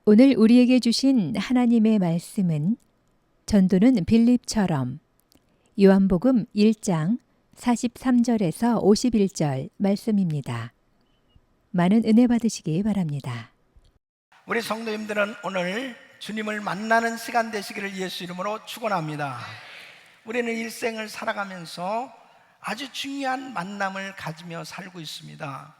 오늘 우리에게 주신 하나님의 말씀은 전도는 빌립처럼 요한복음 1장 43절에서 51절 말씀입니다. 많은 은혜 받으시기 바랍니다. 우리 성도님들은 오늘 주님을 만나는 시간 되시기를 예수 이름으로 축원합니다. 우리는 일생을 살아가면서 아주 중요한 만남을 가지며 살고 있습니다.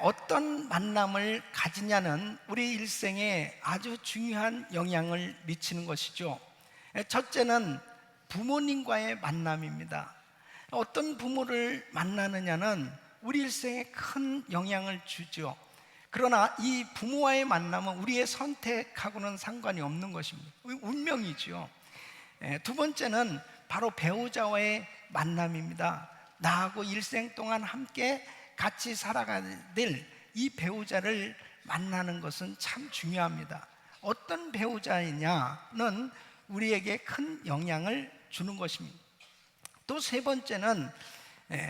어떤 만남을 가지냐는 우리 일생에 아주 중요한 영향을 미치는 것이죠. 첫째는 부모님과의 만남입니다. 어떤 부모를 만나느냐는 우리 일생에 큰 영향을 주죠. 그러나 이 부모와의 만남은 우리의 선택하고는 상관이 없는 것입니다. 운명이죠. 두 번째는 바로 배우자와의 만남입니다. 나하고 일생 동안 함께 같이 살아가야 될 이 배우자를 만나는 것은 참 중요합니다. 어떤 배우자이냐는 우리에게 큰 영향을 주는 것입니다. 또 세 번째는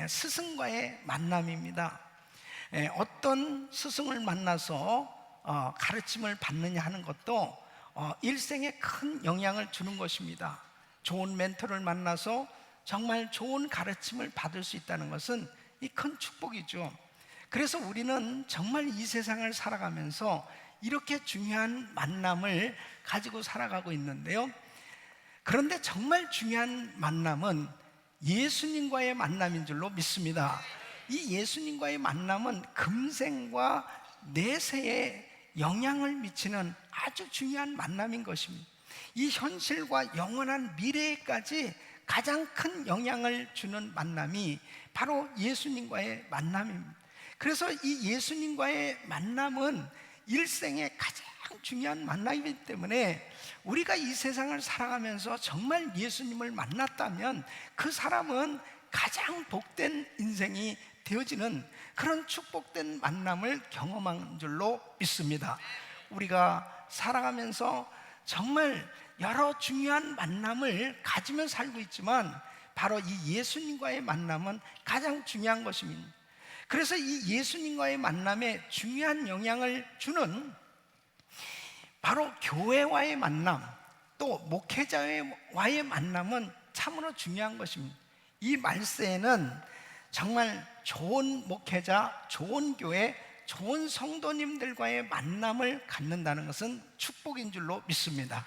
스승과의 만남입니다. 어떤 스승을 만나서 가르침을 받느냐 하는 것도 일생에 큰 영향을 주는 것입니다. 좋은 멘토를 만나서 정말 좋은 가르침을 받을 수 있다는 것은 이 큰 축복이죠. 그래서 우리는 정말 이 세상을 살아가면서 이렇게 중요한 만남을 가지고 살아가고 있는데요. 그런데 정말 중요한 만남은 예수님과의 만남인 줄로 믿습니다. 이 예수님과의 만남은 금생과 내세에 영향을 미치는 아주 중요한 만남인 것입니다. 이 현실과 영원한 미래에까지 가장 큰 영향을 주는 만남이 바로 예수님과의 만남입니다. 그래서 이 예수님과의 만남은 일생의 가장 중요한 만남이기 때문에 우리가 이 세상을 살아가면서 정말 예수님을 만났다면 그 사람은 가장 복된 인생이 되어지는 그런 축복된 만남을 경험한 줄로 믿습니다. 우리가 살아가면서 정말 여러 중요한 만남을 가지며 살고 있지만 바로 이 예수님과의 만남은 가장 중요한 것입니다. 그래서 이 예수님과의 만남에 중요한 영향을 주는 바로 교회와의 만남, 또 목회자와의 만남은 참으로 중요한 것입니다. 이 말세에는 정말 좋은 목회자, 좋은 교회, 좋은 성도님들과의 만남을 갖는다는 것은 축복인 줄로 믿습니다.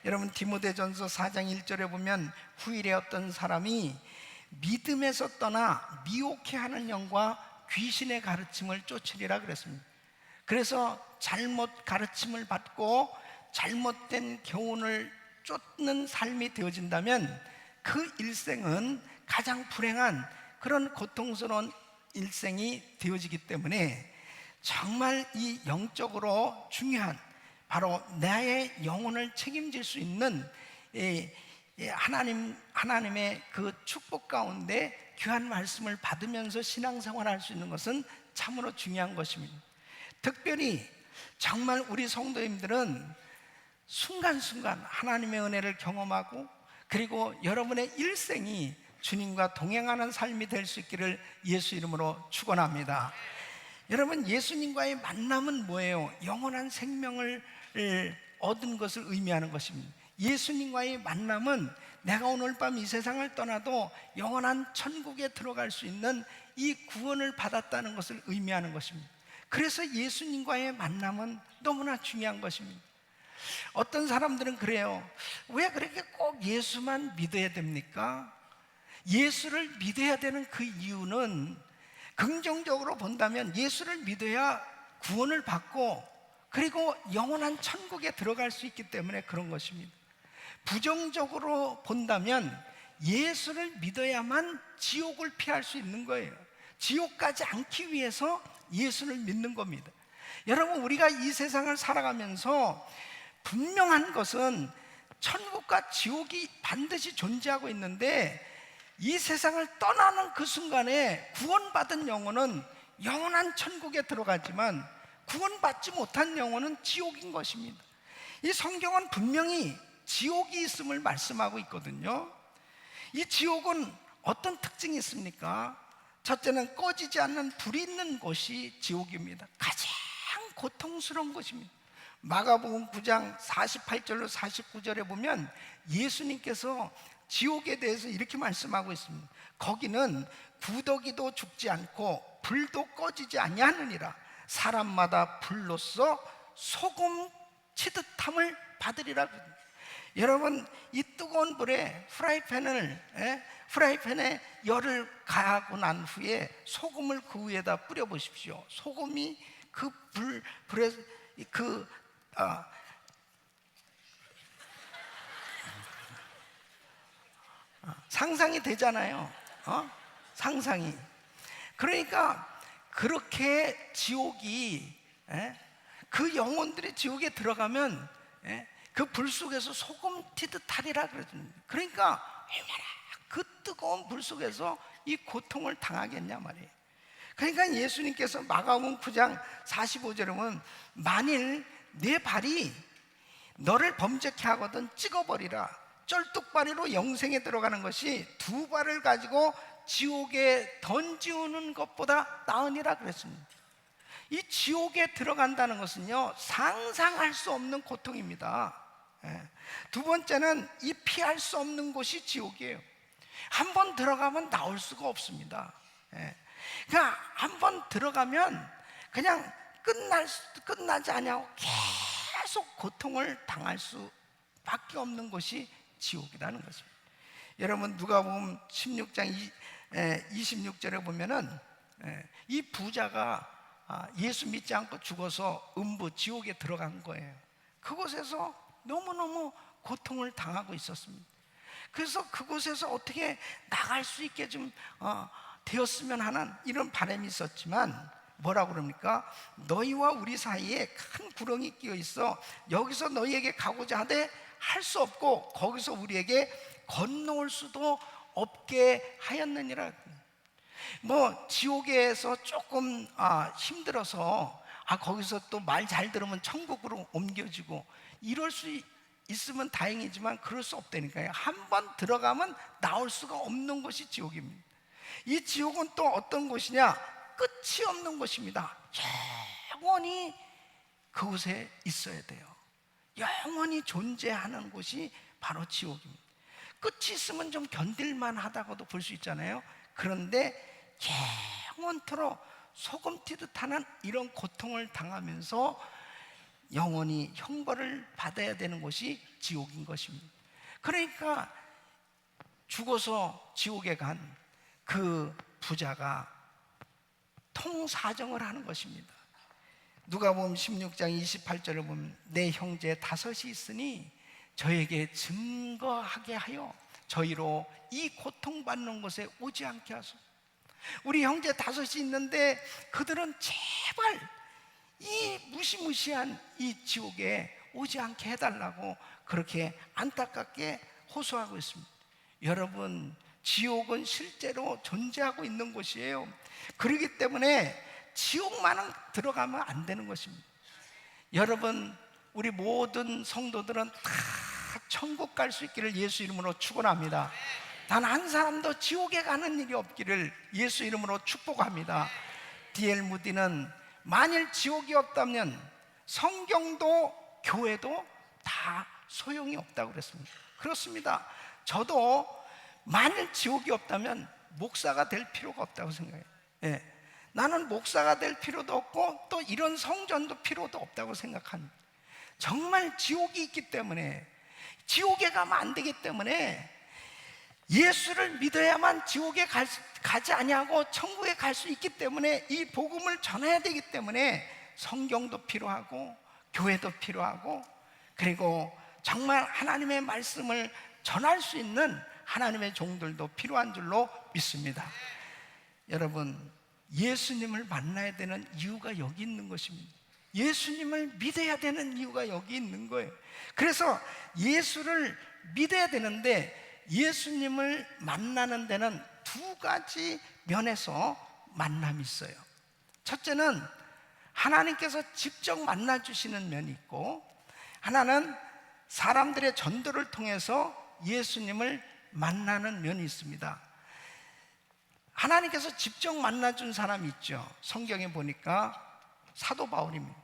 여러분, 디모데전서 4장 1절에 보면 후일에 어떤 사람이 믿음에서 떠나 미혹해하는 영과 귀신의 가르침을 쫓으리라 그랬습니다. 그래서 잘못 가르침을 받고 잘못된 교훈을 쫓는 삶이 되어진다면 그 일생은 가장 불행한 그런 고통스러운 일생이 되어지기 때문에 정말 이 영적으로 중요한 바로 나의 영혼을 책임질 수 있는 하나님의 그 축복 가운데 귀한 말씀을 받으면서 신앙생활할 수 있는 것은 참으로 중요한 것입니다. 특별히 정말 우리 성도님들은 순간순간 하나님의 은혜를 경험하고 그리고 여러분의 일생이 주님과 동행하는 삶이 될 수 있기를 예수 이름으로 축원합니다. 여러분, 예수님과의 만남은 뭐예요? 영원한 생명을 얻은 것을 의미하는 것입니다. 예수님과의 만남은 내가 오늘 밤 이 세상을 떠나도 영원한 천국에 들어갈 수 있는 이 구원을 받았다는 것을 의미하는 것입니다. 그래서 예수님과의 만남은 너무나 중요한 것입니다. 어떤 사람들은 그래요. 왜 그렇게 꼭 예수만 믿어야 됩니까? 예수를 믿어야 되는 그 이유는 긍정적으로 본다면 예수를 믿어야 구원을 받고 그리고 영원한 천국에 들어갈 수 있기 때문에 그런 것입니다. 부정적으로 본다면 예수를 믿어야만 지옥을 피할 수 있는 거예요. 지옥 가지 않기 위해서 예수를 믿는 겁니다. 여러분, 우리가 이 세상을 살아가면서 분명한 것은 천국과 지옥이 반드시 존재하고 있는데 이 세상을 떠나는 그 순간에 구원받은 영혼은 영원한 천국에 들어가지만 구원받지 못한 영혼은 지옥인 것입니다. 이 성경은 분명히 지옥이 있음을 말씀하고 있거든요. 이 지옥은 어떤 특징이 있습니까? 첫째는 꺼지지 않는 불이 있는 곳이 지옥입니다. 가장 고통스러운 곳입니다. 마가복음 9장 48절로 49절에 보면 예수님께서 지옥에 대해서 이렇게 말씀하고 있습니다. 거기는 구더기도 죽지 않고 불도 꺼지지 아니하느니라. 사람마다 불로써 소금 치듯함을 받으리라. 여러분, 이 뜨거운 불에 프라이팬에 열을 가하고 난 후에 소금을 그 위에다 뿌려 보십시오. 소금이 그 불에 상상이 되잖아요. 상상이. 그러니까 그렇게 지옥이, 그 영혼들이 지옥에 들어가면 그 불 속에서 소금 튀듯 하리라 그러거든요. 그러니까 얼마나 그 뜨거운 불 속에서 이 고통을 당하겠냐 말이에요. 그러니까 예수님께서 마가복음 9장 45절에 보면 만일 내 발이 너를 범죄케 하거든 찍어버리라. 쩔뚝발이로 영생에 들어가는 것이 두 발을 가지고 지옥에 던지우는 것보다 나으니라 그랬습니다. 이 지옥에 들어간다는 것은요, 상상할 수 없는 고통입니다. 두 번째는 이 피할 수 없는 곳이 지옥이에요. 한 번 들어가면 나올 수가 없습니다. 그러니까 한 번 들어가면 그냥 끝나지 않냐고 계속 고통을 당할 수밖에 없는 곳이 지옥이라는 것입니다. 여러분, 누가복음 16장 26절에 보면은 이 부자가 예수 믿지 않고 죽어서 음부 지옥에 들어간 거예요. 그곳에서 너무너무 고통을 당하고 있었습니다. 그래서 그곳에서 어떻게 나갈 수 있게 좀 되었으면 하는 이런 바람이 있었지만 뭐라고 그럽니까? 너희와 우리 사이에 큰 구렁이 끼어 있어 여기서 너희에게 가고자 하되 할 수 없고 거기서 우리에게 건너올 수도 없게 하였느니라. 뭐 지옥에서 조금 힘들어서 거기서 또 말 잘 들으면 천국으로 옮겨지고 이럴 수 있으면 다행이지만 그럴 수 없다니까요. 한 번 들어가면 나올 수가 없는 곳이 지옥입니다. 이 지옥은 또 어떤 곳이냐? 끝이 없는 곳입니다. 영원히 그곳에 있어야 돼요. 영원히 존재하는 곳이 바로 지옥입니다. 끝이 있으면 좀 견딜만 하다고도 볼 수 있잖아요. 그런데 영원토록 소금 튀듯 하는 이런 고통을 당하면서 영원히 형벌을 받아야 되는 곳이 지옥인 것입니다. 그러니까 죽어서 지옥에 간 그 부자가 통사정을 하는 것입니다. 누가복음 16장 28절을 보면 내 형제 다섯이 있으니 저에게 증거하게 하여 저희로 이 고통받는 곳에 오지 않게 하소서. 우리 형제 다섯이 있는데 그들은 제발 이 무시무시한 이 지옥에 오지 않게 해달라고 그렇게 안타깝게 호소하고 있습니다. 여러분, 지옥은 실제로 존재하고 있는 곳이에요. 그렇기 때문에 지옥만은 들어가면 안 되는 것입니다. 여러분, 우리 모든 성도들은 다 천국 갈 수 있기를 예수 이름으로 축원합니다. 단 한 사람도 지옥에 가는 일이 없기를 예수 이름으로 축복합니다. D.L. 무디는 만일 지옥이 없다면 성경도 교회도 다 소용이 없다고 그랬습니다. 그렇습니다. 저도 만일 지옥이 없다면 목사가 될 필요가 없다고 생각해요. 나는 목사가 될 필요도 없고 또 이런 성전도 필요도 없다고 생각합니다. 정말 지옥이 있기 때문에, 지옥에 가면 안 되기 때문에 예수를 믿어야만 지옥에 가지 아니하고 천국에 갈 수 있기 때문에 이 복음을 전해야 되기 때문에 성경도 필요하고 교회도 필요하고 그리고 정말 하나님의 말씀을 전할 수 있는 하나님의 종들도 필요한 줄로 믿습니다. 여러분, 예수님을 만나야 되는 이유가 여기 있는 것입니다. 예수님을 믿어야 되는 이유가 여기 있는 거예요. 그래서 예수를 믿어야 되는데 예수님을 만나는 데는 두 가지 면에서 만남이 있어요. 첫째는 하나님께서 직접 만나주시는 면이 있고, 하나는 사람들의 전도를 통해서 예수님을 만나는 면이 있습니다. 하나님께서 직접 만나준 사람이 있죠. 성경에 보니까 사도 바울입니다.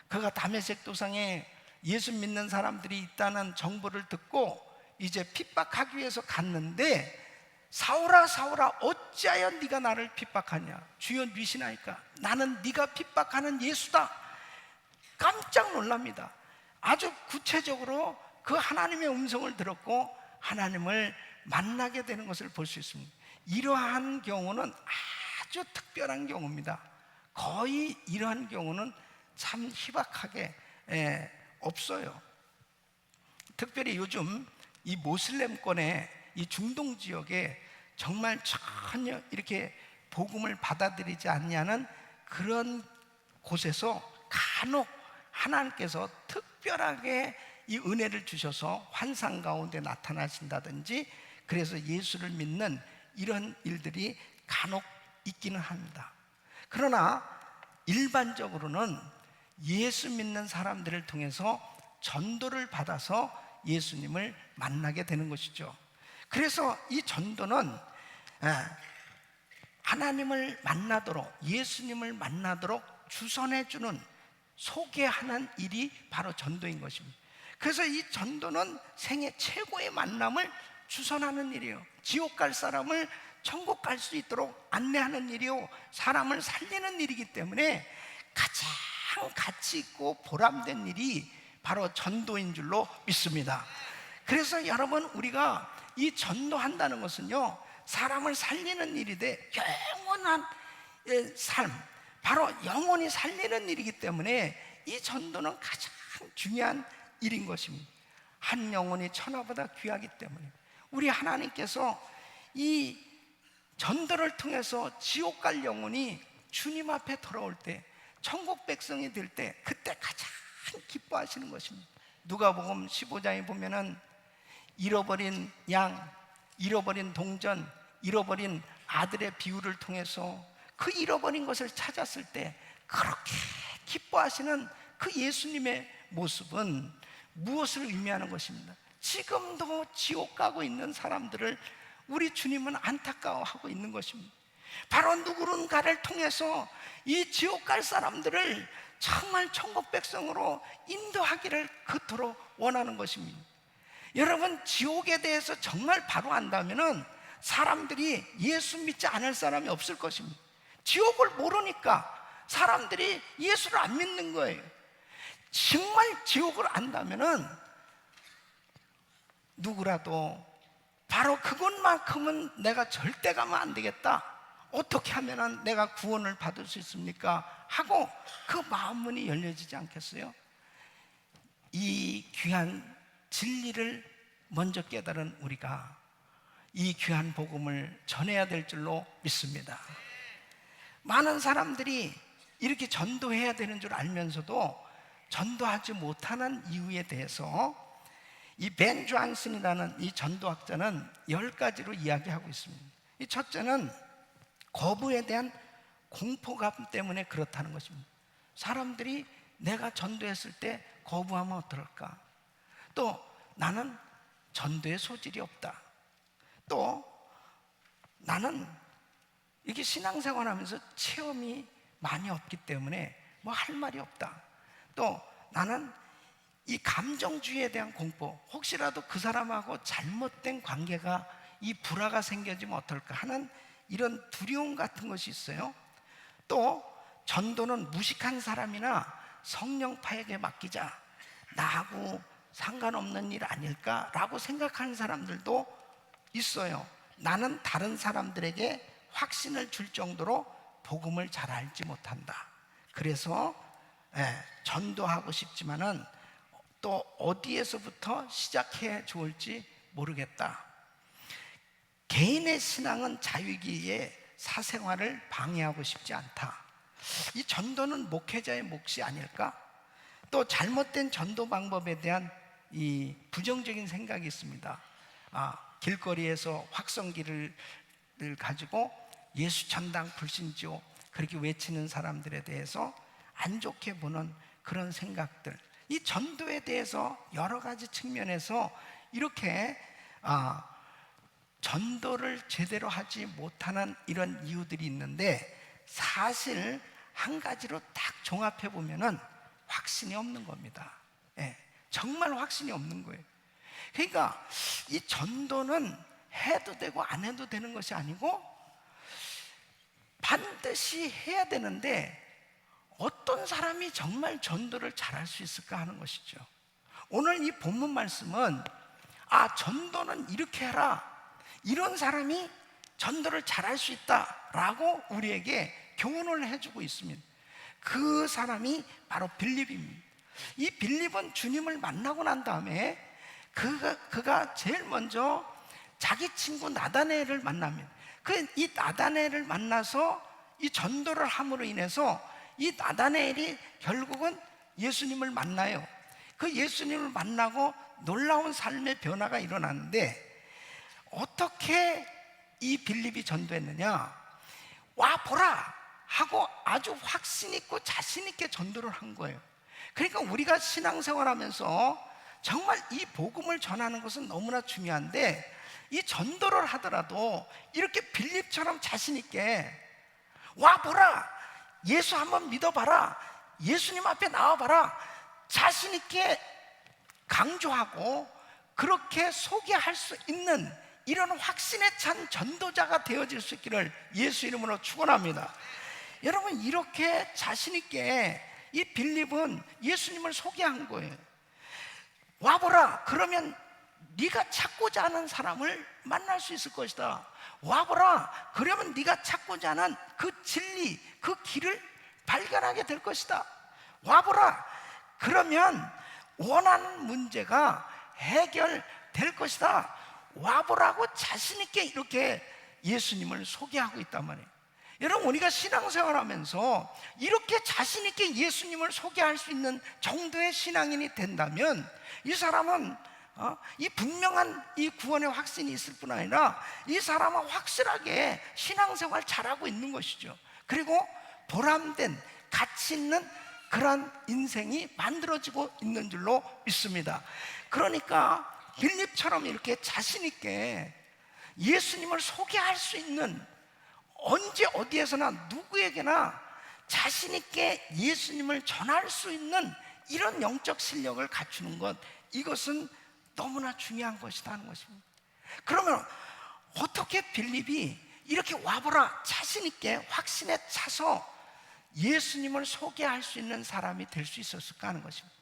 그가 다메섹 도상에 예수 믿는 사람들이 있다는 정보를 듣고 이제 핍박하기 위해서 갔는데, 사울아 사울아 어찌하여 네가 나를 핍박하냐, 주여 누이시나이까, 나는 네가 핍박하는 예수다. 깜짝 놀랍니다. 아주 구체적으로 그 하나님의 음성을 들었고 하나님을 만나게 되는 것을 볼 수 있습니다. 이러한 경우는 아주 특별한 경우입니다. 거의 이러한 경우는 참 희박하게 없어요. 특별히 요즘 이 모슬렘권의 이 중동 지역에 정말 전혀 이렇게 복음을 받아들이지 않냐는 그런 곳에서 간혹 하나님께서 특별하게 이 은혜를 주셔서 환상 가운데 나타나신다든지, 그래서 예수를 믿는 이런 일들이 간혹 있기는 합니다. 그러나 일반적으로는 예수 믿는 사람들을 통해서 전도를 받아서 예수님을 만나게 되는 것이죠. 그래서 이 전도는 하나님을 만나도록, 예수님을 만나도록 주선해주는, 소개하는 일이 바로 전도인 것입니다. 그래서 이 전도는 생애 최고의 만남을 주선하는 일이에요. 지옥 갈 사람을 천국 갈 수 있도록 안내하는 일이요, 사람을 살리는 일이기 때문에 가장 가치 있고 보람된 일이 바로 전도인 줄로 믿습니다. 그래서 여러분, 우리가 이 전도한다는 것은요, 사람을 살리는 일이 돼 영원한 삶, 바로 영원히 살리는 일이기 때문에 이 전도는 가장 중요한 일인 것입니다. 한 영혼이 천하보다 귀하기 때문에 우리 하나님께서 이 전도를 통해서 지옥 갈 영혼이 주님 앞에 돌아올 때, 천국 백성이 될 때, 그때 가장 기뻐하시는 것입니다. 누가복음 15장에 보면은 잃어버린 양, 잃어버린 동전, 잃어버린 아들의 비유를 통해서 그 잃어버린 것을 찾았을 때 그렇게 기뻐하시는 그 예수님의 모습은 무엇을 의미하는 것입니다? 지금도 지옥 가고 있는 사람들을 우리 주님은 안타까워하고 있는 것입니다. 바로 누구른가를 통해서 이 지옥 갈 사람들을 정말 천국 백성으로 인도하기를 그토록 원하는 것입니다. 여러분, 지옥에 대해서 정말 바로 안다면은 사람들이 예수 믿지 않을 사람이 없을 것입니다. 지옥을 모르니까 사람들이 예수를 안 믿는 거예요. 정말 지옥을 안다면은 누구라도 바로 그것만큼은 내가 절대 가면 안 되겠다, 어떻게 하면 내가 구원을 받을 수 있습니까? 하고 그 마음문이 열려지지 않겠어요? 이 귀한 진리를 먼저 깨달은 우리가 이 귀한 복음을 전해야 될 줄로 믿습니다. 많은 사람들이 이렇게 전도해야 되는 줄 알면서도 전도하지 못하는 이유에 대해서 이 벤 존슨이라는 이 전도학자는 10가지로 이야기하고 있습니다. 이 첫째는 거부에 대한 공포감 때문에 그렇다는 것입니다. 사람들이 내가 전도했을 때 거부하면 어떨까? 또 나는 전도의 소질이 없다. 또 나는 이게 신앙생활하면서 체험이 많이 없기 때문에 뭐 할 말이 없다. 또 나는 이 감정주의에 대한 공포, 혹시라도 그 사람하고 잘못된 관계가, 이 불화가 생겨지면 어떨까 하는 이런 두려움 같은 것이 있어요. 또 전도는 무식한 사람이나 성령파에게 맡기자, 나하고 상관없는 일 아닐까라고 생각하는 사람들도 있어요. 나는 다른 사람들에게 확신을 줄 정도로 복음을 잘 알지 못한다. 그래서 전도하고 싶지만은 또 어디에서부터 시작해 좋을지 모르겠다. 개인의 신앙은 자유이기에 사생활을 방해하고 싶지 않다. 이 전도는 목회자의 몫이 아닐까? 또 잘못된 전도 방법에 대한 이 부정적인 생각이 있습니다. 길거리에서 확성기를 가지고 예수 전당 불신지요 그렇게 외치는 사람들에 대해서 안 좋게 보는 그런 생각들, 이 전도에 대해서 여러 가지 측면에서 이렇게 전도를 제대로 하지 못하는 이런 이유들이 있는데, 사실 한 가지로 딱 종합해 보면은 확신이 없는 겁니다. 정말 확신이 없는 거예요. 그러니까 이 전도는 해도 되고 안 해도 되는 것이 아니고 반드시 해야 되는데 어떤 사람이 정말 전도를 잘할 수 있을까 하는 것이죠. 오늘 이 본문 말씀은 전도는 이렇게 해라, 이런 사람이 전도를 잘할 수 있다라고 우리에게 교훈을 해주고 있습니다. 그 사람이 바로 빌립입니다. 이 빌립은 주님을 만나고 난 다음에 그가 제일 먼저 자기 친구 나다나엘을 만납니다. 이 나다나엘을 만나서 이 전도를 함으로 인해서 이 나다나엘이 결국은 예수님을 만나요. 그 예수님을 만나고 놀라운 삶의 변화가 일어나는데, 어떻게 이 빌립이 전도했느냐? 와 보라 하고 아주 확신 있고 자신 있게 전도를 한 거예요. 그러니까 우리가 신앙생활하면서 정말 이 복음을 전하는 것은 너무나 중요한데, 이 전도를 하더라도 이렇게 빌립처럼 자신 있게 와 보라, 예수 한번 믿어봐라, 예수님 앞에 나와봐라, 자신 있게 강조하고 그렇게 소개할 수 있는 이런 확신에 찬 전도자가 되어질 수 있기를 예수 이름으로 축원합니다. 여러분, 이렇게 자신 있게 이 빌립은 예수님을 소개한 거예요. 와보라, 그러면 네가 찾고자 하는 사람을 만날 수 있을 것이다. 와보라, 그러면 네가 찾고자 하는 그 진리, 그 길을 발견하게 될 것이다. 와보라, 그러면 원하는 문제가 해결될 것이다. 와보라고 자신 있게 이렇게 예수님을 소개하고 있단 말이에요. 여러분, 우리가 신앙생활 하면서 이렇게 자신 있게 예수님을 소개할 수 있는 정도의 신앙인이 된다면 이 사람은 이 분명한 이 구원의 확신이 있을 뿐 아니라 이 사람은 확실하게 신앙생활 잘하고 있는 것이죠. 그리고 보람된 가치 있는 그런 인생이 만들어지고 있는 줄로 믿습니다. 그러니까 빌립처럼 이렇게 자신 있게 예수님을 소개할 수 있는, 언제 어디에서나 누구에게나 자신 있게 예수님을 전할 수 있는 이런 영적 실력을 갖추는 것, 이것은 너무나 중요한 것이다 하는 것입니다. 그러면 어떻게 빌립이 이렇게 와보라 자신 있게 확신에 차서 예수님을 소개할 수 있는 사람이 될 수 있었을까 하는 것입니다.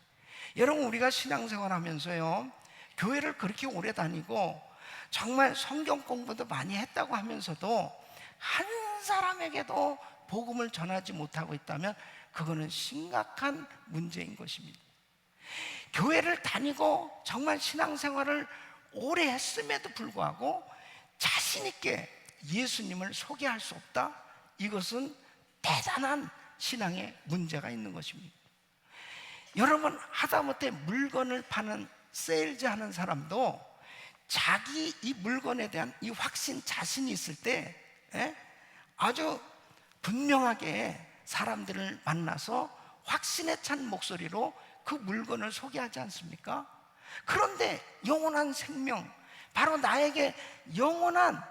여러분, 우리가 신앙생활 하면서요, 교회를 그렇게 오래 다니고 정말 성경 공부도 많이 했다고 하면서도 한 사람에게도 복음을 전하지 못하고 있다면 그거는 심각한 문제인 것입니다. 교회를 다니고 정말 신앙생활을 오래 했음에도 불구하고 자신 있게 예수님을 소개할 수 없다? 이것은 대단한 신앙의 문제가 있는 것입니다. 여러분, 하다못해 물건을 파는 세일즈 하는 사람도 자기 이 물건에 대한 이 확신, 자신이 있을 때 아주 분명하게 사람들을 만나서 확신에 찬 목소리로 그 물건을 소개하지 않습니까? 그런데 영원한 생명, 바로 나에게 영원한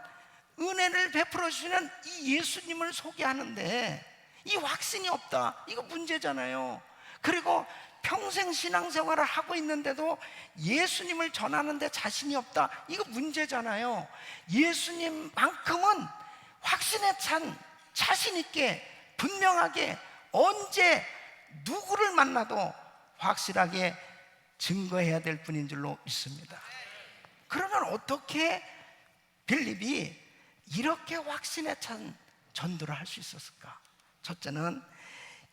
은혜를 베풀어 주시는 이 예수님을 소개하는데 이 확신이 없다, 이거 문제잖아요. 그리고 평생 신앙생활을 하고 있는데도 예수님을 전하는데 자신이 없다, 이거 문제잖아요. 예수님만큼은 확신에 찬 자신 있게 분명하게 언제 누구를 만나도 확실하게 증거해야 될 뿐인 줄로 믿습니다. 그러면 어떻게 빌립이 이렇게 확신에 찬 전도를 할 수 있었을까? 첫째는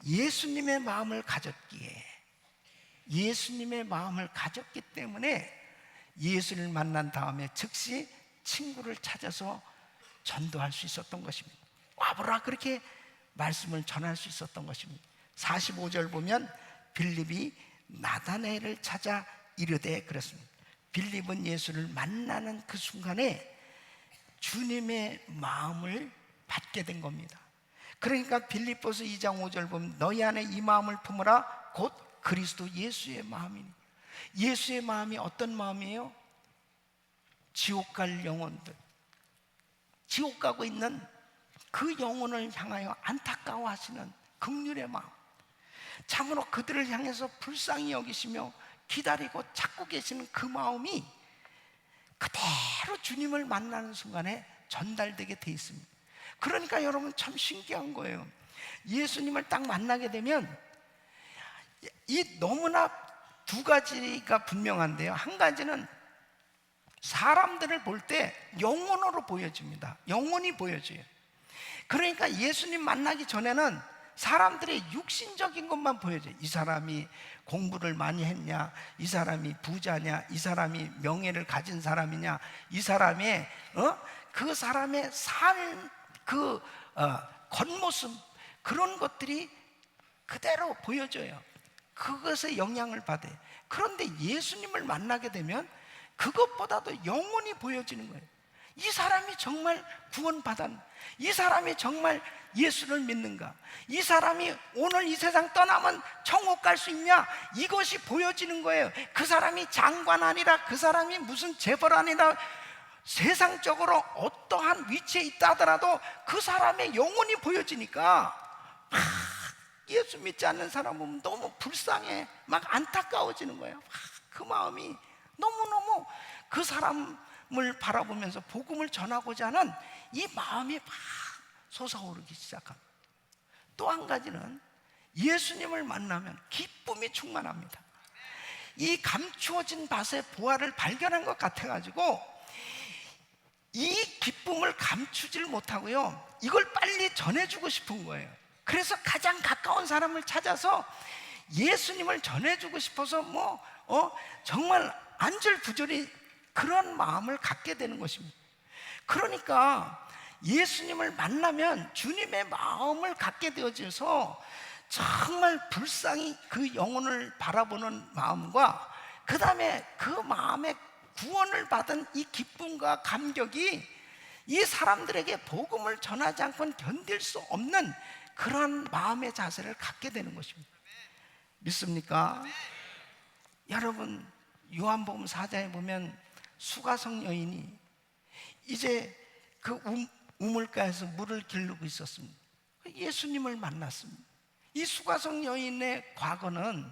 예수님의 마음을 가졌기에, 예수님의 마음을 가졌기 때문에 예수를 만난 다음에 즉시 친구를 찾아서 전도할 수 있었던 것입니다. 와보라, 그렇게 말씀을 전할 수 있었던 것입니다. 45절 보면 빌립이 나다나엘을 찾아 이르되 그랬습니다. 빌립은 예수를 만나는 그 순간에 주님의 마음을 받게 된 겁니다. 그러니까 빌립보서 2장 5절 보면 너희 안에 이 마음을 품으라 곧 그리스도 예수의 마음이니. 예수의 마음이 어떤 마음이에요? 지옥 갈 영혼들, 지옥 가고 있는 그 영혼을 향하여 안타까워하시는 긍휼의 마음, 참으로 그들을 향해서 불쌍히 여기시며 기다리고 찾고 계시는 그 마음이 그대로 주님을 만나는 순간에 전달되게 돼 있습니다. 그러니까 여러분 참 신기한 거예요. 예수님을 딱 만나게 되면 이 너무나 두 가지가 분명한데요. 한 가지는 사람들을 볼 때 영혼으로 보여집니다. 영혼이 보여져요. 그러니까 예수님 만나기 전에는 사람들의 육신적인 것만 보여져요. 이 사람이 공부를 많이 했냐, 이 사람이 부자냐, 이 사람이 명예를 가진 사람이냐, 이 사람의 그 사람의 삶, 겉모습, 그런 것들이 그대로 보여져요. 그것에 영향을 받아요. 그런데 예수님을 만나게 되면 그것보다도 영혼이 보여지는 거예요. 이 사람이 정말 구원받았나? 이 사람이 정말 예수를 믿는가? 이 사람이 오늘 이 세상 떠나면 천국 갈 수 있냐? 이것이 보여지는 거예요. 그 사람이 장관 아니라, 그 사람이 무슨 재벌 아니라, 세상적으로 어떠한 위치에 있다 하더라도 그 사람의 영혼이 보여지니까 예수 믿지 않는 사람은 너무 불쌍해, 막 안타까워지는 거예요. 그 마음이 너무너무 그 사람을 바라보면서 복음을 전하고자 하는 이 마음이 막 솟아오르기 시작합니다. 또 한 가지는 예수님을 만나면 기쁨이 충만합니다. 이 감추어진 밭의 보화를 발견한 것 같아가지고 이 기쁨을 감추질 못하고요, 이걸 빨리 전해주고 싶은 거예요. 그래서 가장 가까운 사람을 찾아서 예수님을 전해주고 싶어서 정말 안절부절이 그런 마음을 갖게 되는 것입니다. 그러니까 예수님을 만나면 주님의 마음을 갖게 되어져서 정말 불쌍히 그 영혼을 바라보는 마음과 그 다음에 그 마음에 구원을 받은 이 기쁨과 감격이 이 사람들에게 복음을 전하지 않고는 견딜 수 없는 그런 마음의 자세를 갖게 되는 것입니다. 믿습니까? 여러분, 요한복음 4장에 보면 수가성 여인이 이제 그 우물가에서 물을 기르고 있었습니다. 예수님을 만났습니다. 이 수가성 여인의 과거는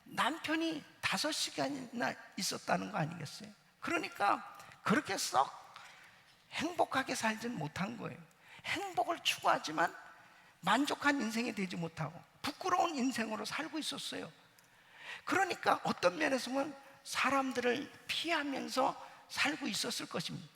남편이 5시간이나 있었다는 거 아니겠어요? 그러니까 그렇게 썩 행복하게 살지는 못한 거예요. 행복을 추구하지만 만족한 인생이 되지 못하고 부끄러운 인생으로 살고 있었어요. 그러니까 어떤 면에서 보면 사람들을 피하면서 살고 있었을 것입니다.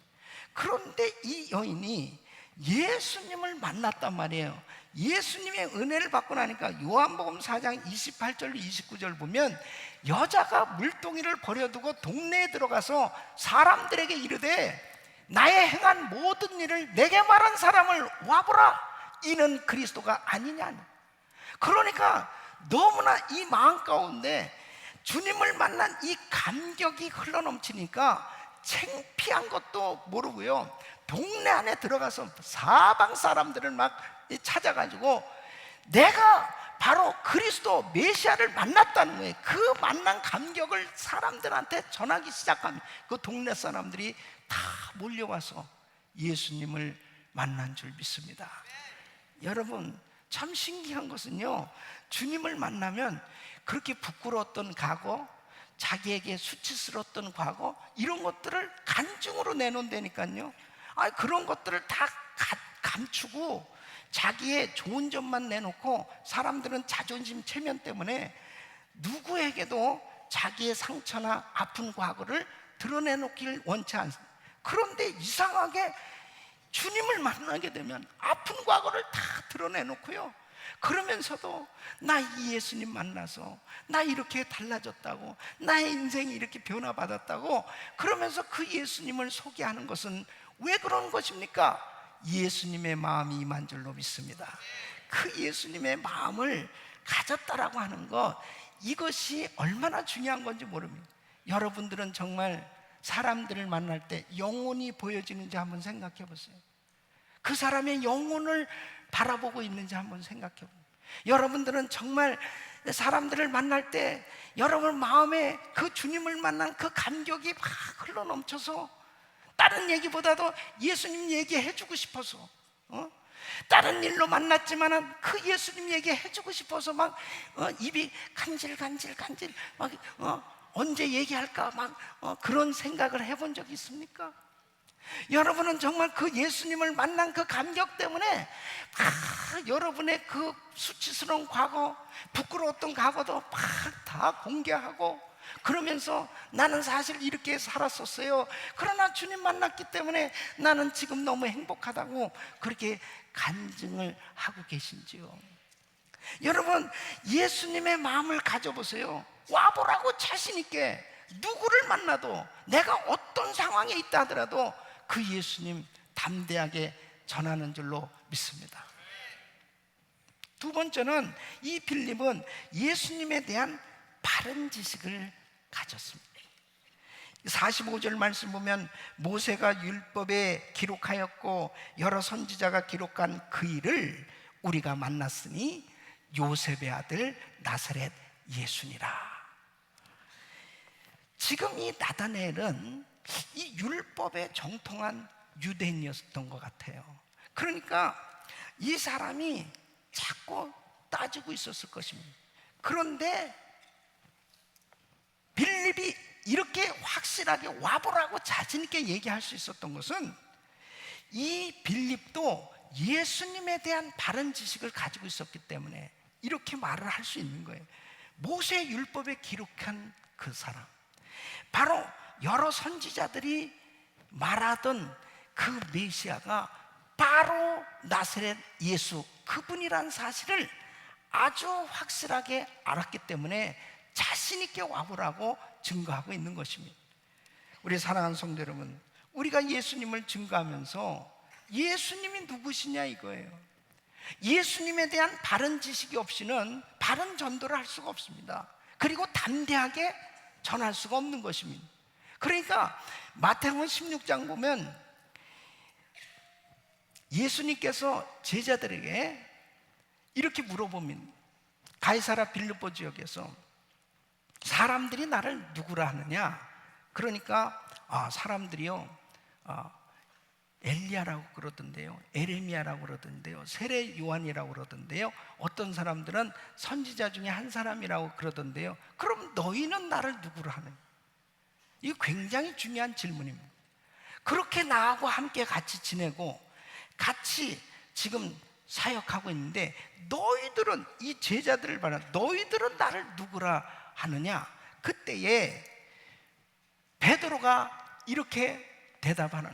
그런데 이 여인이 예수님을 만났단 말이에요. 예수님의 은혜를 받고 나니까 요한복음 4장 28절 29절 보면 여자가 물동이를 버려두고 동네에 들어가서 사람들에게 이르되 나의 행한 모든 일을 내게 말한 사람을 와보라, 이는 그리스도가 아니냐. 그러니까 너무나 이 마음 가운데 주님을 만난 이 감격이 흘러넘치니까 창피한 것도 모르고요, 동네 안에 들어가서 사방 사람들을 막 찾아가지고 내가 바로 그리스도 메시아를 만났다는 거예요. 그 만난 감격을 사람들한테 전하기 시작합니다. 그 동네 사람들이 다 몰려와서 예수님을 만난 줄 믿습니다. 여러분, 참 신기한 것은요, 주님을 만나면 그렇게 부끄러웠던 과거, 자기에게 수치스러웠던 과거, 이런 것들을 간증으로 내놓는다니까요. 그런 것들을 다 감추고 자기의 좋은 점만 내놓고 사람들은 자존심 체면 때문에 누구에게도 자기의 상처나 아픈 과거를 드러내놓길 원치 않습니다. 그런데 이상하게 주님을 만나게 되면 아픈 과거를 다 드러내놓고요, 그러면서도 나 이 예수님 만나서 나 이렇게 달라졌다고, 나의 인생이 이렇게 변화받았다고, 그러면서 그 예수님을 소개하는 것은 왜 그런 것입니까? 예수님의 마음이 임한 줄로 믿습니다. 그 예수님의 마음을 가졌다라고 하는 것, 이것이 얼마나 중요한 건지 모릅니다. 여러분들은 정말 사람들을 만날 때 영혼이 보여지는지 한번 생각해 보세요. 그 사람의 영혼을 바라보고 있는지 한번 생각해 보세요. 여러분들은 정말 사람들을 만날 때 여러분 마음에 그 주님을 만난 그 감격이 막 흘러넘쳐서 다른 얘기보다도 예수님 얘기해주고 싶어서, 다른 일로 만났지만은 그 예수님 얘기해주고 싶어서 막 입이 간질간질 막 언제 얘기할까 그런 생각을 해본 적 있습니까? 여러분은 정말 그 예수님을 만난 그 감격 때문에 여러분의 그 수치스러운 과거, 부끄러웠던 과거도 막 다 공개하고, 그러면서 나는 사실 이렇게 살았었어요, 그러나 주님 만났기 때문에 나는 지금 너무 행복하다고 그렇게 간증을 하고 계신지요? 여러분, 예수님의 마음을 가져보세요. 와보라고 자신 있게, 누구를 만나도 내가 어떤 상황에 있다 하더라도 그 예수님 담대하게 전하는 줄로 믿습니다. 두 번째는, 이 빌립은 예수님에 대한 바른 지식을 가졌습니다. 45절 말씀 보면, 모세가 율법에 기록하였고 여러 선지자가 기록한 그 일을 우리가 만났으니 요셉의 아들 나사렛 예수니라. 지금 이 나다나엘은 이 율법에 정통한 유대인이었던 것 같아요. 그러니까 이 사람이 자꾸 따지고 있었을 것입니다. 그런데 빌립이 이렇게 확실하게 와보라고 자신 있게 얘기할 수 있었던 것은, 이 빌립도 예수님에 대한 바른 지식을 가지고 있었기 때문에 이렇게 말을 할 수 있는 거예요. 모세 율법에 기록한 그 사람, 바로 여러 선지자들이 말하던 그 메시아가 바로 나사렛 예수, 그분이란 사실을 아주 확실하게 알았기 때문에 자신 있게 와보라고 증거하고 있는 것입니다. 우리 사랑하는 성도 여러분, 우리가 예수님을 증거하면서 예수님이 누구시냐 이거예요. 예수님에 대한 바른 지식이 없이는 바른 전도를 할 수가 없습니다. 그리고 담대하게 전할 수가 없는 것입니다. 그러니까 마태복음 16장 보면 예수님께서 제자들에게 이렇게 물어봅니다. 가이사라 빌립보 지역에서 사람들이 나를 누구라 하느냐? 그러니까 사람들이요, 엘리야라고 그러던데요, 에레미야라고 그러던데요, 세례 요한이라고 그러던데요, 어떤 사람들은 선지자 중에 한 사람이라고 그러던데요, 그럼 너희는 나를 누구로 하느냐? 이게 굉장히 중요한 질문입니다. 그렇게 나하고 함께 같이 지내고 같이 지금 사역하고 있는데, 너희들은, 이 제자들을 봐라, 너희들은 나를 누구라 하느냐? 그때에 베드로가 이렇게 대답하는,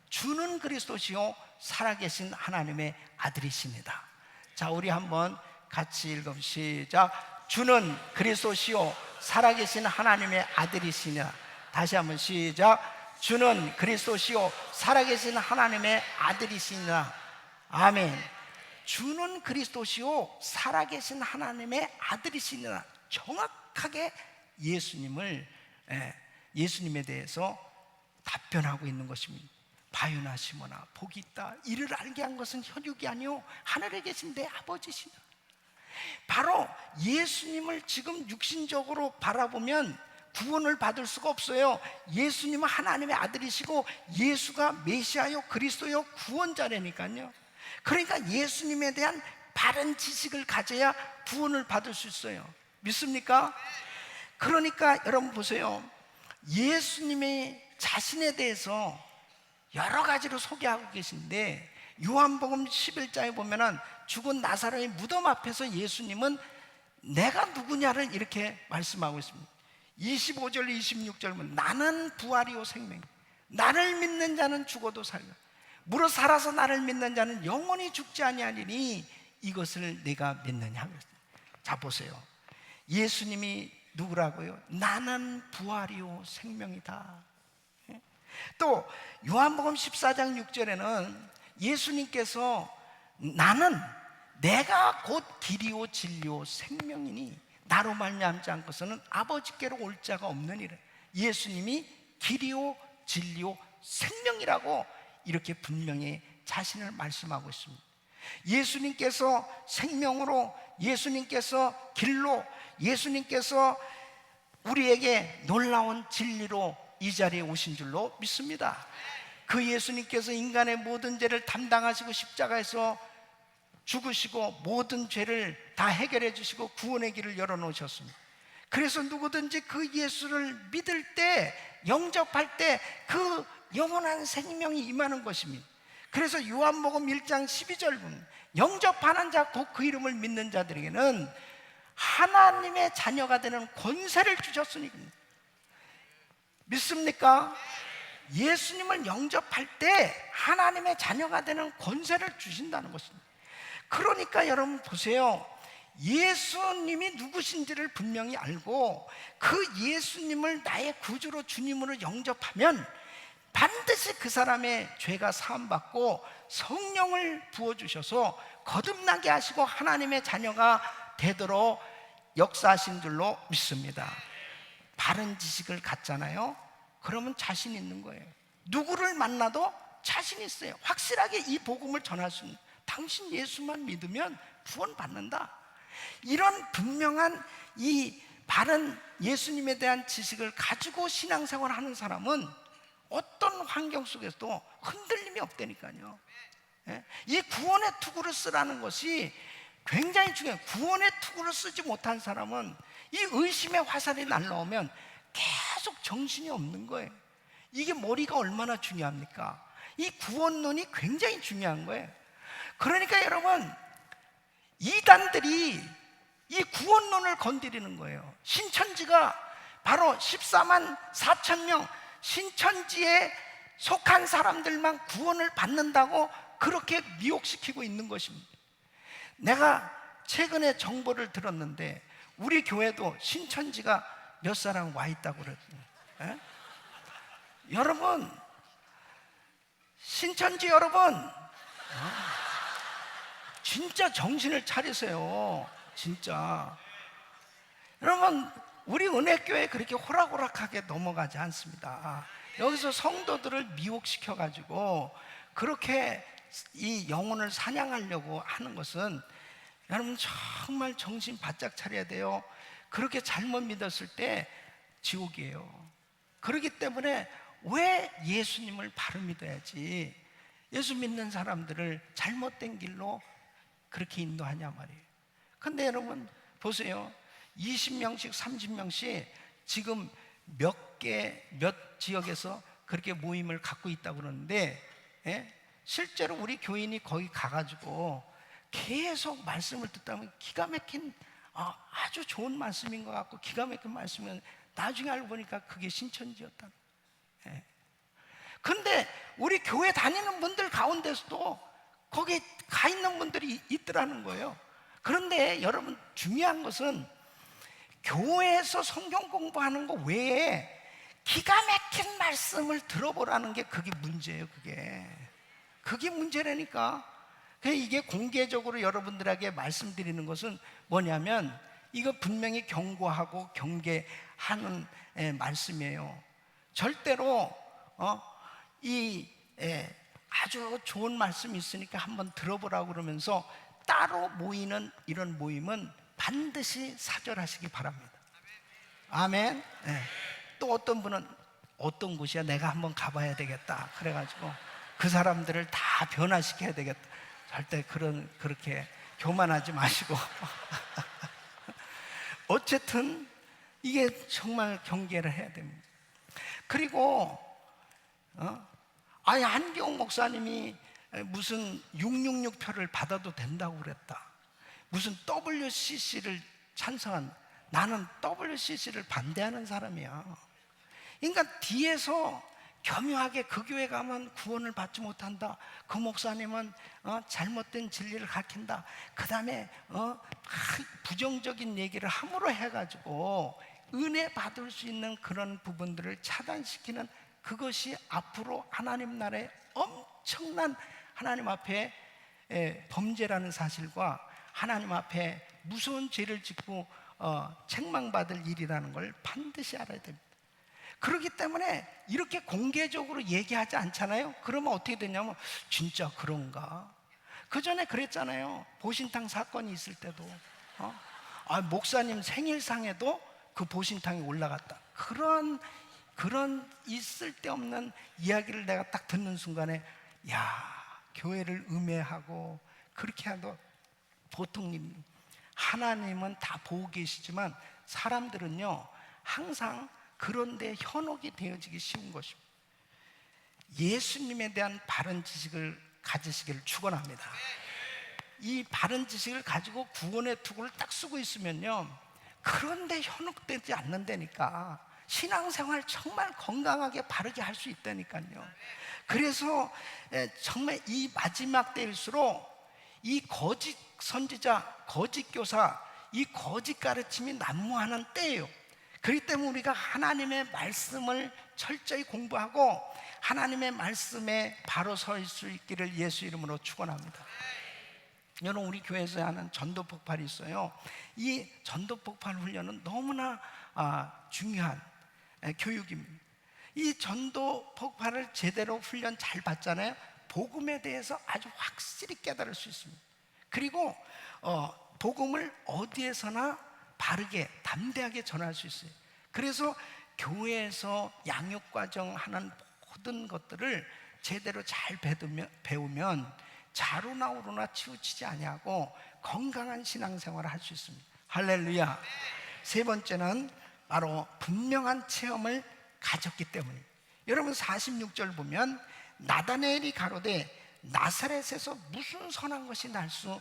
주는 그리스도시요 살아계신 하나님의 아들이십니다. 자, 우리 한번 같이 읽읍시다. 시작. 주는 그리스도시요 살아계신 하나님의 아들이시냐. 다시 한번 시작. 주는 그리스도시요 살아계신 하나님의 아들이시냐. 아멘. 주는 그리스도시요 살아계신 하나님의 아들이시냐. 정확하게 예수님에 대해서 답변하고 있는 것입니다. 바요나 시모나 복이 있다. 이를 알게 한 것은 혈육이 아니요 하늘에 계신 내 아버지시다. 바로 예수님을 지금 육신적으로 바라보면 구원을 받을 수가 없어요. 예수님은 하나님의 아들이시고 예수가 메시아요 그리스도요 구원자라니까요. 그러니까 예수님에 대한 바른 지식을 가져야 구원을 받을 수 있어요. 믿습니까? 그러니까 여러분 보세요. 예수님의 자신에 대해서 여러 가지로 소개하고 계신데, 요한복음 11장에 보면은 죽은 나사로의 무덤 앞에서 예수님은 내가 누구냐를 이렇게 말씀하고 있습니다. 25절 26절 보면, 나는 부활이요 생명, 나를 믿는 자는 죽어도 살리라. 무릇 살아서 나를 믿는 자는 영원히 죽지 아니하리니 이것을 내가 믿느냐. 자 보세요. 예수님이 누구라고요? 나는 부활이요 생명이다. 또 요한복음 14장 6절에는 예수님께서 나는 내가 곧 길이요 진리요 생명이니 나로 말미암지 않고서는 아버지께로 올 자가 없느니라. 예수님이 길이요 진리요 생명이라고 이렇게 분명히 자신을 말씀하고 있습니다. 예수님께서 생명으로, 예수님께서 길로, 예수님께서 우리에게 놀라운 진리로 이 자리에 오신 줄로 믿습니다. 그 예수님께서 인간의 모든 죄를 담당하시고 십자가에서 죽으시고 모든 죄를 다 해결해 주시고 구원의 길을 열어놓으셨습니다. 그래서 누구든지 그 예수를 믿을 때, 영접할 때 그 영원한 생명이 임하는 것입니다. 그래서 요한복음 1장 12절 보면 영접하는 자 곧 그 이름을 믿는 자들에게는 하나님의 자녀가 되는 권세를 주셨으니. 믿습니까? 예수님을 영접할 때 하나님의 자녀가 되는 권세를 주신다는 것입니다. 그러니까 여러분 보세요. 예수님이 누구신지를 분명히 알고 그 예수님을 나의 구주로 주님으로 영접하면 반드시 그 사람의 죄가 사함받고 성령을 부어주셔서 거듭나게 하시고 하나님의 자녀가 되도록 역사하신 줄로 믿습니다. 바른 지식을 갖잖아요. 그러면 자신 있는 거예요. 누구를 만나도 자신 있어요. 확실하게 이 복음을 전할 수 있는, 당신 예수만 믿으면 구원 받는다. 이런 분명한 이 바른 예수님에 대한 지식을 가지고 신앙생활을 하는 사람은 어떤 환경 속에서도 흔들림이 없다니까요. 이 구원의 투구를 쓰라는 것이 굉장히 중요해요. 구원의 투구를 쓰지 못한 사람은 이 의심의 화살이 날라오면 계속 정신이 없는 거예요. 이게 머리가 얼마나 중요합니까? 이 구원론이 굉장히 중요한 거예요. 그러니까 여러분, 이단들이 이 구원론을 건드리는 거예요. 신천지가 바로 14만 4천 명 신천지에 속한 사람들만 구원을 받는다고 그렇게 미혹시키고 있는 것입니다. 내가 최근에 정보를 들었는데 우리 교회도 신천지가 몇 사람 와 있다고 그랬어요. 여러분, 신천지 여러분, 진짜 정신을 차리세요. 진짜. 여러분, 우리 은혜교회 그렇게 호락호락하게 넘어가지 않습니다. 여기서 성도들을 미혹시켜가지고 그렇게 이 영혼을 사냥하려고 하는 것은 여러분 정말 정신 바짝 차려야 돼요. 그렇게 잘못 믿었을 때 지옥이에요. 그렇기 때문에 왜 예수님을 바로 믿어야지 예수 믿는 사람들을 잘못된 길로 그렇게 인도하냐 말이에요. 근데 여러분 보세요. 20명씩 30명씩 지금 몇 지역에서 그렇게 모임을 갖고 있다고 그러는데, 실제로 우리 교인이 거기 가가지고 계속 말씀을 듣다 보면 기가 막힌 아주 좋은 말씀인 것 같고 기가 막힌 말씀이면 나중에 알고 보니까 그게 신천지였다. 근데 우리 교회 다니는 분들 가운데서도 거기 가 있는 분들이 있더라는 거예요. 그런데 여러분 중요한 것은 교회에서 성경 공부하는 거 외에 기가 막힌 말씀을 들어보라는 게 그게 문제예요. 그게 문제라니까. 이게 공개적으로 여러분들에게 말씀드리는 것은 뭐냐면 이거 분명히 경고하고 경계하는 말씀이에요. 절대로 아주 좋은 말씀이 있으니까 한번 들어보라고 그러면서 따로 모이는 이런 모임은 반드시 사절하시기 바랍니다. 아멘. 또 어떤 분은 어떤 곳이야 내가 한번 가봐야 되겠다 그래가지고 그 사람들을 다 변화시켜야 되겠다. 절대 그렇게 교만하지 마시고 어쨌든 이게 정말 경계를 해야 됩니다. 그리고 한기옥 목사님이 무슨 666표를 받아도 된다고 그랬다. 무슨 WCC를 찬성한, 나는 WCC를 반대하는 사람이야. 그러니까 뒤에서 교묘하게 그 교회 가면 구원을 받지 못한다. 그 목사님은 잘못된 진리를 가르친다. 그 다음에 부정적인 얘기를 함으로 해가지고 은혜 받을 수 있는 그런 부분들을 차단시키는, 그것이 앞으로 하나님 나라에 엄청난 하나님 앞에 범죄라는 사실과 하나님 앞에 무서운 죄를 짓고 책망받을 일이라는 걸 반드시 알아야 됩니다. 그렇기 때문에 이렇게 공개적으로 얘기하지 않잖아요. 그러면 어떻게 되냐면 진짜 그런가? 그 전에 그랬잖아요. 보신탕 사건이 있을 때도 목사님 생일상에도 그 보신탕이 올라갔다. 그런 있을 데 없는 이야기를 내가 딱 듣는 순간에 교회를 음해하고 그렇게 하도 보통 하나님은 다 보고 계시지만 사람들은요 항상 그런데 현혹이 되어지기 쉬운 것입니다. 예수님에 대한 바른 지식을 가지시기를 축원합니다. 이 바른 지식을 가지고 구원의 투구를 딱 쓰고 있으면요 그런데 현혹되지 않는다니까. 신앙생활 정말 건강하게 바르게 할 수 있다니까요. 그래서 정말 이 마지막 때일수록 이 거짓 선지자, 거짓 교사, 이 거짓 가르침이 난무하는 때예요. 그렇기 때문에 우리가 하나님의 말씀을 철저히 공부하고 하나님의 말씀에 바로 설 수 있기를 예수 이름으로 축원합니다. 여러분, 우리 교회에서 하는 전도 폭발이 있어요. 이 전도 폭발 훈련은 너무나 중요한 교육입니다. 이 전도 폭발을 제대로 훈련 잘 받잖아요. 복음에 대해서 아주 확실히 깨달을 수 있습니다. 그리고 복음을 어디에서나 바르게 담대하게 전할 수 있어요. 그래서 교회에서 양육과정 하는 모든 것들을 제대로 잘 배우면 좌로나 우로나 치우치지 아니하고 건강한 신앙생활을 할 수 있습니다. 할렐루야. 세 번째는 바로 분명한 체험을 가졌기 때문입니다. 여러분 46절 보면 나다나엘이 가로되 나사렛에서 무슨 선한 것이 날 수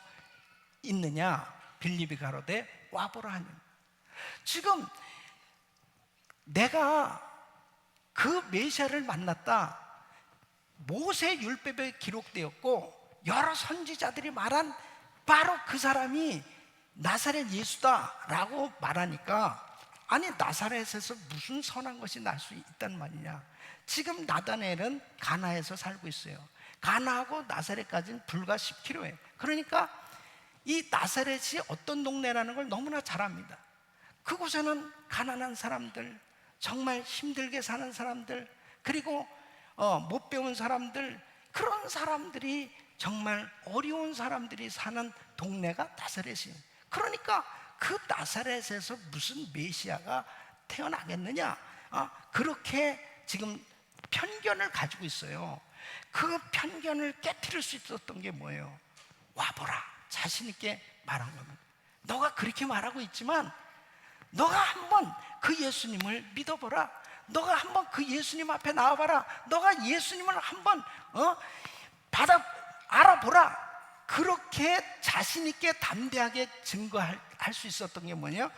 있느냐? 빌립이 가로되 와보라 하니. 지금 내가 그 메시아를 만났다. 모세 율법에 기록되었고 여러 선지자들이 말한 바로 그 사람이 나사렛 예수다라고 말하니까, 아니 나사렛에서 무슨 선한 것이 날 수 있단 말이냐. 지금 나다나엘은 가나에서 살고 있어요. 가나하고 나사렛까지는 불과 10km예요. 그러니까 이 나사렛이 어떤 동네라는 걸 너무나 잘 압니다. 그곳에는 가난한 사람들, 정말 힘들게 사는 사람들, 그리고 못 배운 사람들, 그런 사람들이 정말 어려운 사람들이 사는 동네가 나사렛이에요. 그러니까 그 나사렛에서 무슨 메시아가 태어나겠느냐, 그렇게 지금 편견을 가지고 있어요. 그 편견을 깨트릴 수 있었던 게 뭐예요? 와보라, 자신 있게 말한 겁니다. 너가 그렇게 말하고 있지만 너가 한번 그 예수님을 믿어보라. 너가 한번 그 예수님 앞에 나와봐라. 너가 예수님을 한번 알아보라. 그렇게 자신 있게 담대하게 증거할 수 있었던 게 뭐냐?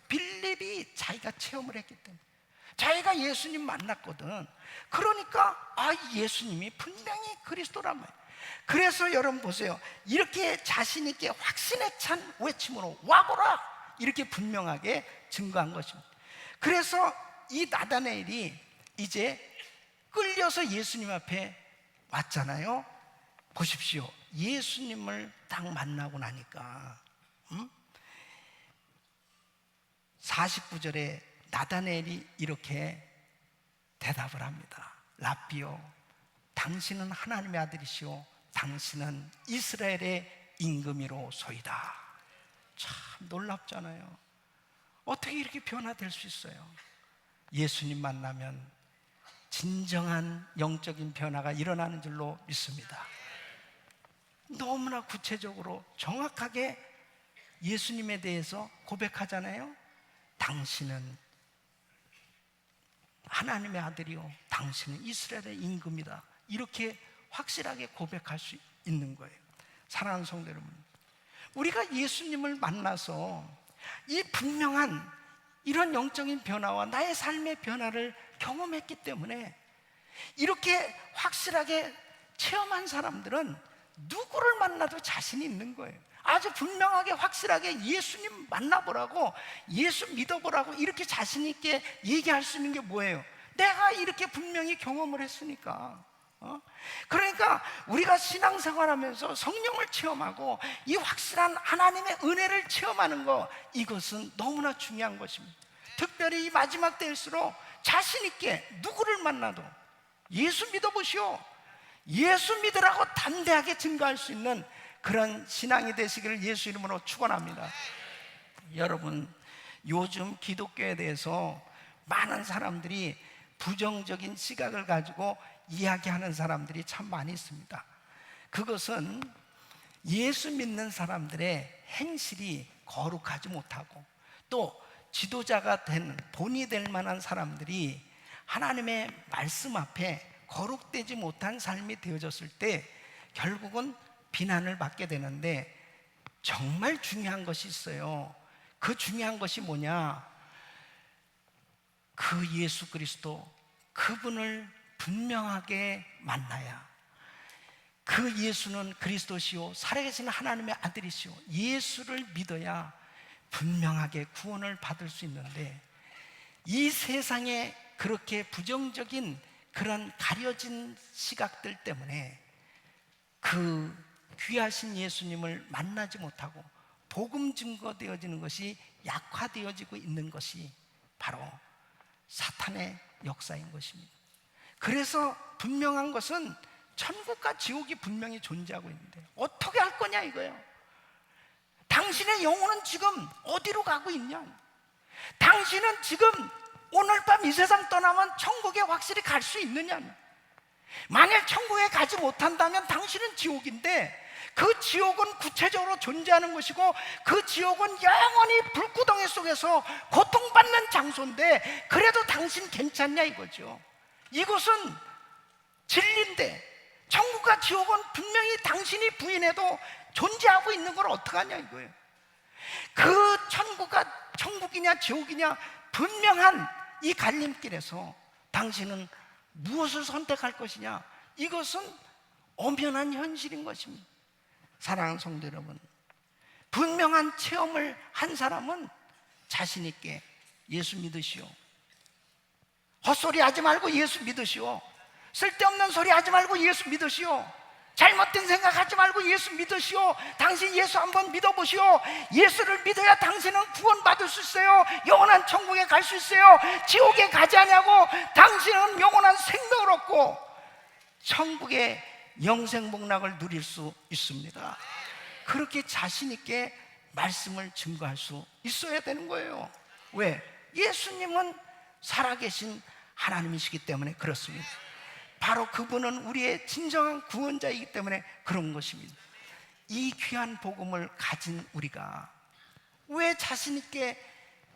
빌립이 자기가 체험을 했기 때문에. 자기가 예수님 만났거든. 그러니까 예수님이 분명히 그리스도란 말이에요. 그래서 여러분 보세요. 이렇게 자신 있게 확신에 찬 외침으로 와보라, 이렇게 분명하게 증거한 것입니다. 그래서 이 나다나엘이 이제 끌려서 예수님 앞에 왔잖아요. 보십시오. 예수님을 딱 만나고 나니까 49절에 나다나엘이 이렇게 대답을 합니다. 랍비요, 당신은 하나님의 아들이시오, 당신은 이스라엘의 임금이로소이다. 참 놀랍잖아요. 어떻게 이렇게 변화될 수 있어요? 예수님 만나면 진정한 영적인 변화가 일어나는 줄로 믿습니다. 너무나 구체적으로 정확하게 예수님에 대해서 고백하잖아요. 당신은 하나님의 아들이요, 당신은 이스라엘의 임금이다. 이렇게 확실하게 고백할 수 있는 거예요. 사랑하는 성도 여러분, 우리가 예수님을 만나서 이 분명한 이런 영적인 변화와 나의 삶의 변화를 경험했기 때문에 이렇게 확실하게 체험한 사람들은 누구를 만나도 자신이 있는 거예요. 아주 분명하게 확실하게 예수님 만나보라고, 예수 믿어보라고 이렇게 자신 있게 얘기할 수 있는 게 뭐예요? 내가 이렇게 분명히 경험을 했으니까. 그러니까 우리가 신앙생활하면서 성령을 체험하고 이 확실한 하나님의 은혜를 체험하는 거, 이것은 너무나 중요한 것입니다. 특별히 이 마지막 때일수록 자신 있게 누구를 만나도 예수 믿어보시오, 예수 믿으라고 담대하게 증거할 수 있는 그런 신앙이 되시기를 예수 이름으로 축원합니다. 여러분, 요즘 기독교에 대해서 많은 사람들이 부정적인 시각을 가지고 이야기하는 사람들이 참 많이 있습니다. 그것은 예수 믿는 사람들의 행실이 거룩하지 못하고 또 지도자가 된 본이 될 만한 사람들이 하나님의 말씀 앞에 거룩되지 못한 삶이 되어졌을 때 결국은 비난을 받게 되는데, 정말 중요한 것이 있어요. 그 중요한 것이 뭐냐? 그 예수 그리스도, 그분을 분명하게 만나야, 그 예수는 그리스도시요 살아계신 하나님의 아들이시요, 예수를 믿어야 분명하게 구원을 받을 수 있는데, 이 세상에 그렇게 부정적인 그런 가려진 시각들 때문에 그 귀하신 예수님을 만나지 못하고 복음 증거되어지는 것이 약화되어지고 있는 것이 바로 사탄의 역사인 것입니다. 그래서 분명한 것은 천국과 지옥이 분명히 존재하고 있는데 어떻게 할 거냐 이거예요. 당신의 영혼은 지금 어디로 가고 있냐? 당신은 지금 오늘 밤 이 세상 떠나면 천국에 확실히 갈 수 있느냐? 만약 천국에 가지 못한다면 당신은 지옥인데, 그 지옥은 구체적으로 존재하는 것이고 그 지옥은 영원히 불구덩이 속에서 고통받는 장소인데, 그래도 당신 괜찮냐 이거죠. 이곳은 진리인데 천국과 지옥은 분명히 당신이 부인해도 존재하고 있는 걸 어떡하냐 이거예요. 그 천국과 천국이냐 지옥이냐 분명한 이 갈림길에서 당신은 무엇을 선택할 것이냐, 이것은 엄연한 현실인 것입니다. 사랑하는 성도 여러분, 분명한 체험을 한 사람은 자신 있게 예수 믿으시오. 헛소리 하지 말고 예수 믿으시오. 쓸데없는 소리 하지 말고 예수 믿으시오. 잘못된 생각하지 말고 예수 믿으시오. 당신 예수 한번 믿어보시오. 예수를 믿어야 당신은 구원받을 수 있어요. 영원한 천국에 갈 수 있어요. 지옥에 가지 않냐고 당신은 영원한 생명을 얻고 천국의 영생복락을 누릴 수 있습니다. 그렇게 자신 있게 말씀을 증거할 수 있어야 되는 거예요. 왜? 예수님은 살아계신 하나님이시기 때문에 그렇습니다. 바로 그분은 우리의 진정한 구원자이기 때문에 그런 것입니다. 이 귀한 복음을 가진 우리가 왜 자신 있게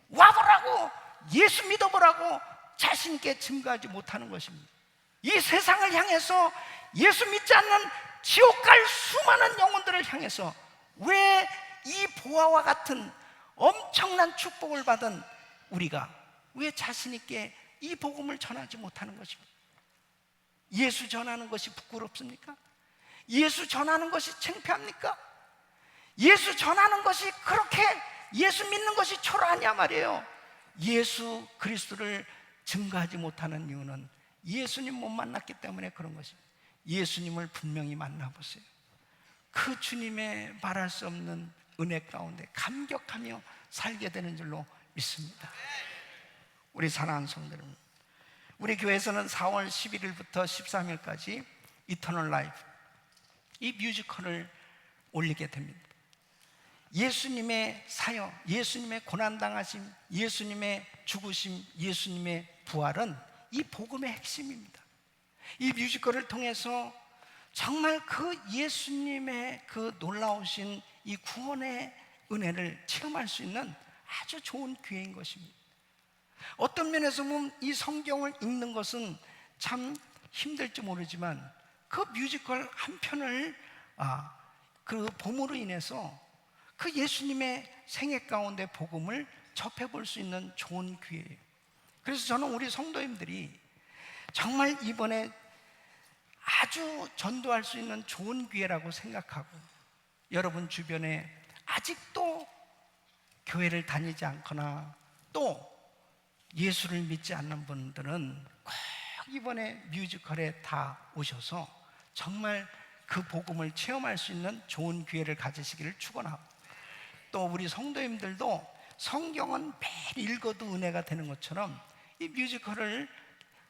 와보라고, 예수 믿어보라고 자신 있게 증거하지 못하는 것입니다. 이 세상을 향해서, 예수 믿지 않는 지옥 갈 수많은 영혼들을 향해서 왜 이 보아와 같은 엄청난 축복을 받은 우리가 왜 자신 있게 이 복음을 전하지 못하는 것입니다. 예수 전하는 것이 부끄럽습니까? 예수 전하는 것이 창피합니까? 예수 전하는 것이 그렇게, 예수 믿는 것이 초라하냐 말이에요. 예수 그리스도를 증거하지 못하는 이유는 예수님 못 만났기 때문에 그런 것입니다. 예수님을 분명히 만나보세요. 그 주님의 말할 수 없는 은혜 가운데 감격하며 살게 되는 줄로 믿습니다. 우리 사랑하는 성도 여러분, 우리 교회에서는 4월 11일부터 13일까지 이터널 라이프, 이 뮤지컬을 올리게 됩니다. 예수님의 사역, 예수님의 고난당하심, 예수님의 죽으심, 예수님의 부활은 이 복음의 핵심입니다. 이 뮤지컬을 통해서 정말 그 예수님의 그 놀라우신 이 구원의 은혜를 체험할 수 있는 아주 좋은 기회인 것입니다. 어떤 면에서 보면 이 성경을 읽는 것은 참 힘들지 모르지만 그 뮤지컬 한 편을 그 봄으로 인해서 그 예수님의 생애 가운데 복음을 접해볼 수 있는 좋은 기회예요. 그래서 저는 우리 성도님들이 정말 이번에 아주 전도할 수 있는 좋은 기회라고 생각하고, 여러분 주변에 아직도 교회를 다니지 않거나 또 예수를 믿지 않는 분들은 꼭 이번에 뮤지컬에 다 오셔서 정말 그 복음을 체험할 수 있는 좋은 기회를 가지시기를 축원하고, 또 우리 성도님들도 성경은 매일 읽어도 은혜가 되는 것처럼 이 뮤지컬을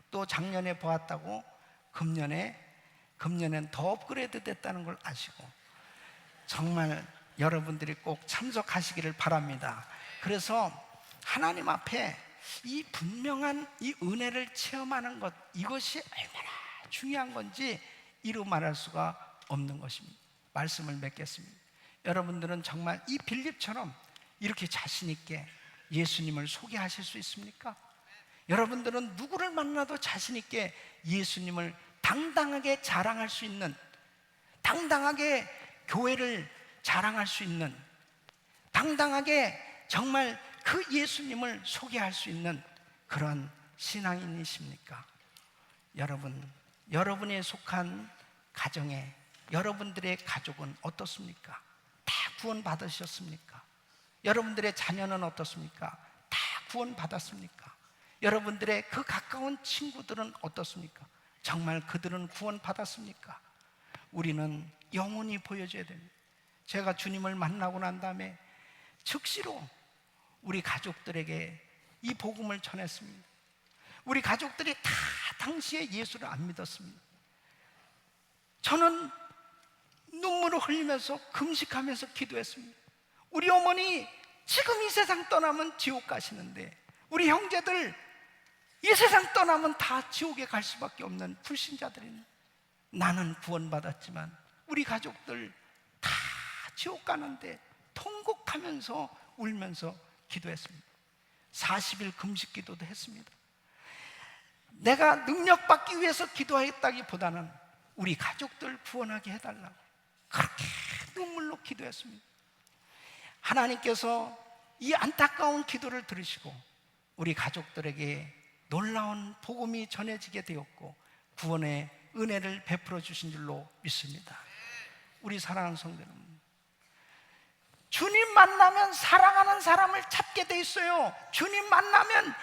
또 작년에 보았다고 금년엔 더 업그레이드 됐다는 걸 아시고 정말 여러분들이 꼭 참석하시기를 바랍니다. 그래서 하나님 앞에 이 분명한 이 은혜를 체험하는 것, 이것이 얼마나 중요한 건지 이루 말할 수가 없는 것입니다. 말씀을 맺겠습니다. 여러분들은 정말 이 빌립처럼 이렇게 자신 있게 예수님을 소개하실 수 있습니까? 여러분들은 누구를 만나도 자신 있게 예수님을 당당하게 자랑할 수 있는, 당당하게 교회를 자랑할 수 있는, 당당하게 정말 그 예수님을 소개할 수 있는 그런 신앙인이십니까? 여러분, 여러분에 속한 가정에 여러분들의 가족은 어떻습니까? 다 구원 받으셨습니까? 여러분들의 자녀는 어떻습니까? 다 구원 받았습니까? 여러분들의 그 가까운 친구들은 어떻습니까? 정말 그들은 구원 받았습니까? 우리는 영원히 보여줘야 됩니다. 제가 주님을 만나고 난 다음에 즉시로 우리 가족들에게 이 복음을 전했습니다. 우리 가족들이 다 당시에 예수를 안 믿었습니다. 저는 눈물을 흘리면서 금식하면서 기도했습니다. 우리 어머니 지금 이 세상 떠나면 지옥 가시는데, 우리 형제들 이 세상 떠나면 다 지옥에 갈 수밖에 없는 불신자들입니다. 나는 구원받았지만 우리 가족들 다 지옥 가는데 통곡하면서 울면서 기도했습니다. 40일 금식 기도도 했습니다. 내가 능력받기 위해서 기도했다기보다는 우리 가족들 구원하게 해달라고 그렇게 눈물로 기도했습니다. 하나님께서 이 안타까운 기도를 들으시고 우리 가족들에게 놀라운 복음이 전해지게 되었고 구원의 은혜를 베풀어 주신 줄로 믿습니다. 우리 사랑하는 성도 여러분, 주님 만나면 사랑하는 사람을 찾게 돼 있어요. 주님 만나면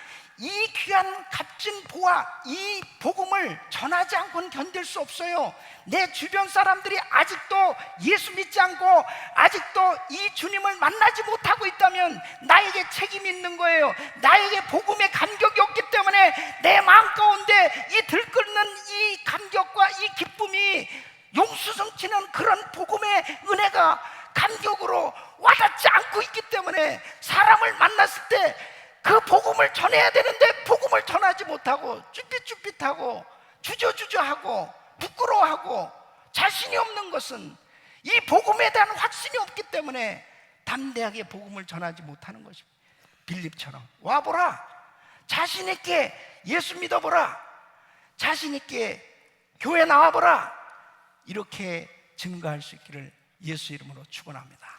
이 귀한 값진 보화, 이 복음을 전하지 않고는 견딜 수 없어요. 내 주변 사람들이 아직도 예수 믿지 않고 아직도 이 주님을 만나지 못하고 있다면 나에게 책임이 있는 거예요. 나에게 복음의 감격이 없기 때문에 내 마음 가운데 이 들끓는 이 감격과 이 기쁨이 용수성치는 그런 복음의 은혜가 감격으로 와닿지 않고 있기 때문에 사람을 만났을 때 그 복음을 전해야 되는데 복음을 전하지 못하고 쭈삣쭈삣하고 주저주저하고 부끄러워하고 자신이 없는 것은 이 복음에 대한 확신이 없기 때문에 담대하게 복음을 전하지 못하는 것입니다. 빌립처럼 와보라, 자신 있게 예수 믿어보라, 자신 있게 교회 나와보라, 이렇게 증거할 수 있기를 예수 이름으로 축원합니다.